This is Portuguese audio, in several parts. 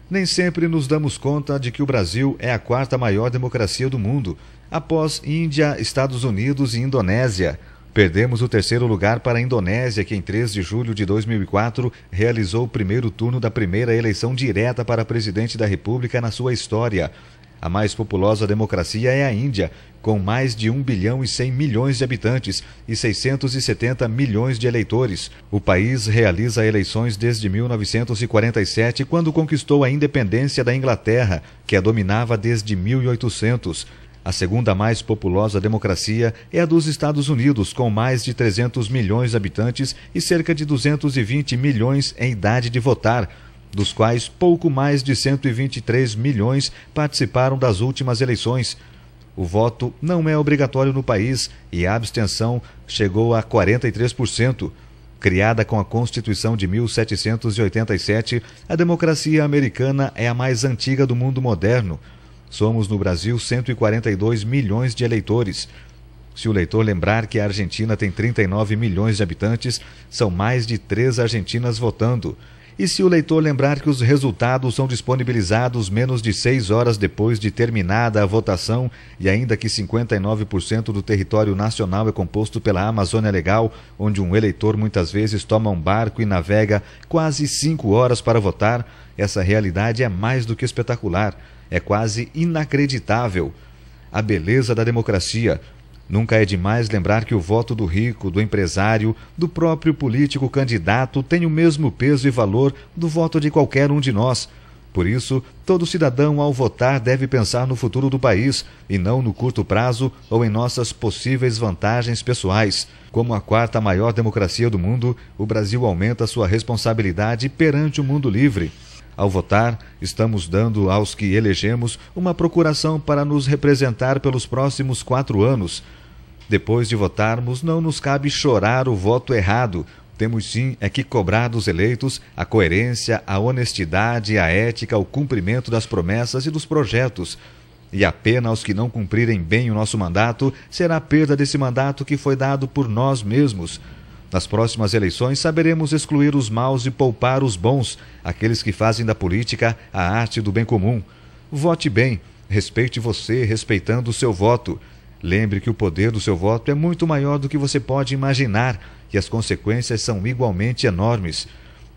Nem sempre nos damos conta de que o Brasil é a quarta maior democracia do mundo, após Índia, Estados Unidos e Indonésia. Perdemos o terceiro lugar para a Indonésia, que em 3 de julho de 2004 realizou o primeiro turno da primeira eleição direta para presidente da República na sua história. A mais populosa democracia é a Índia, com mais de 1 bilhão e 100 milhões de habitantes e 670 milhões de eleitores. O país realiza eleições desde 1947, quando conquistou a independência da Inglaterra, que a dominava desde 1800. A segunda mais populosa democracia é a dos Estados Unidos, com mais de 300 milhões de habitantes e cerca de 220 milhões em idade de votar, dos quais pouco mais de 123 milhões participaram das últimas eleições. O voto não é obrigatório no país e a abstenção chegou a 43%. Criada com a Constituição de 1787, a democracia americana é a mais antiga do mundo moderno. Somos no Brasil 142 milhões de eleitores. Se o leitor lembrar que a Argentina tem 39 milhões de habitantes, são mais de 3 argentinas votando. E se o leitor lembrar que os resultados são disponibilizados menos de 6 horas depois de terminada a votação, e ainda que 59% do território nacional é composto pela Amazônia Legal, onde um eleitor muitas vezes toma um barco e navega quase 5 horas para votar, essa realidade é mais do que espetacular, é quase inacreditável. A beleza da democracia. Nunca é demais lembrar que o voto do rico, do empresário, do próprio político candidato tem o mesmo peso e valor do voto de qualquer um de nós. Por isso, todo cidadão ao votar deve pensar no futuro do país e não no curto prazo ou em nossas possíveis vantagens pessoais. Como a quarta maior democracia do mundo, o Brasil aumenta sua responsabilidade perante o mundo livre. Ao votar, estamos dando aos que elegemos uma procuração para nos representar pelos próximos 4 anos. Depois de votarmos, não nos cabe chorar o voto errado. Temos sim é que cobrar dos eleitos a coerência, a honestidade, a ética, o cumprimento das promessas e dos projetos. E a pena aos que não cumprirem bem o nosso mandato será a perda desse mandato que foi dado por nós mesmos. Nas próximas eleições, saberemos excluir os maus e poupar os bons, aqueles que fazem da política a arte do bem comum. Vote bem, respeite você, respeitando o seu voto. Lembre que o poder do seu voto é muito maior do que você pode imaginar e as consequências são igualmente enormes.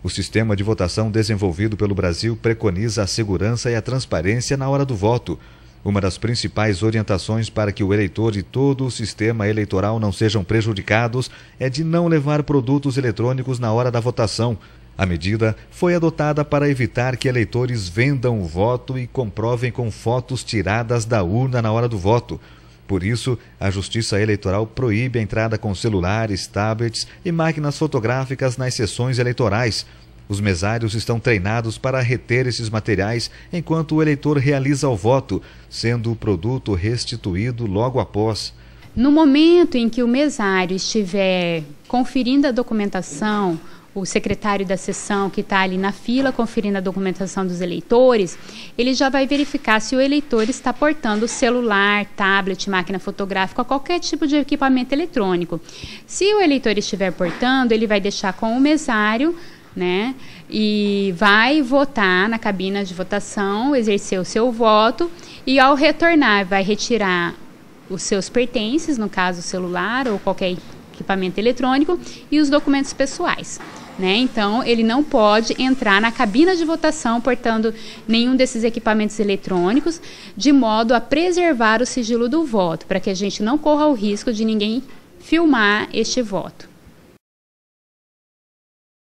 O sistema de votação desenvolvido pelo Brasil preconiza a segurança e a transparência na hora do voto. Uma das principais orientações para que o eleitor e todo o sistema eleitoral não sejam prejudicados é de não levar produtos eletrônicos na hora da votação. A medida foi adotada para evitar que eleitores vendam o voto e comprovem com fotos tiradas da urna na hora do voto. Por isso, a Justiça Eleitoral proíbe a entrada com celulares, tablets e máquinas fotográficas nas sessões eleitorais. Os mesários estão treinados para reter esses materiais enquanto o eleitor realiza o voto, sendo o produto restituído logo após. No momento em que o mesário estiver conferindo a documentação, o secretário da sessão que está ali na fila conferindo a documentação dos eleitores, ele já vai verificar se o eleitor está portando celular, tablet, máquina fotográfica, qualquer tipo de equipamento eletrônico. Se o eleitor estiver portando, ele vai deixar com o mesário, né, e vai votar na cabina de votação, exercer o seu voto e ao retornar vai retirar os seus pertences, no caso o celular ou qualquer equipamento eletrônico e os documentos pessoais, né? Então ele não pode entrar na cabina de votação portando nenhum desses equipamentos eletrônicos, de modo a preservar o sigilo do voto, para que a gente não corra o risco de ninguém filmar este voto.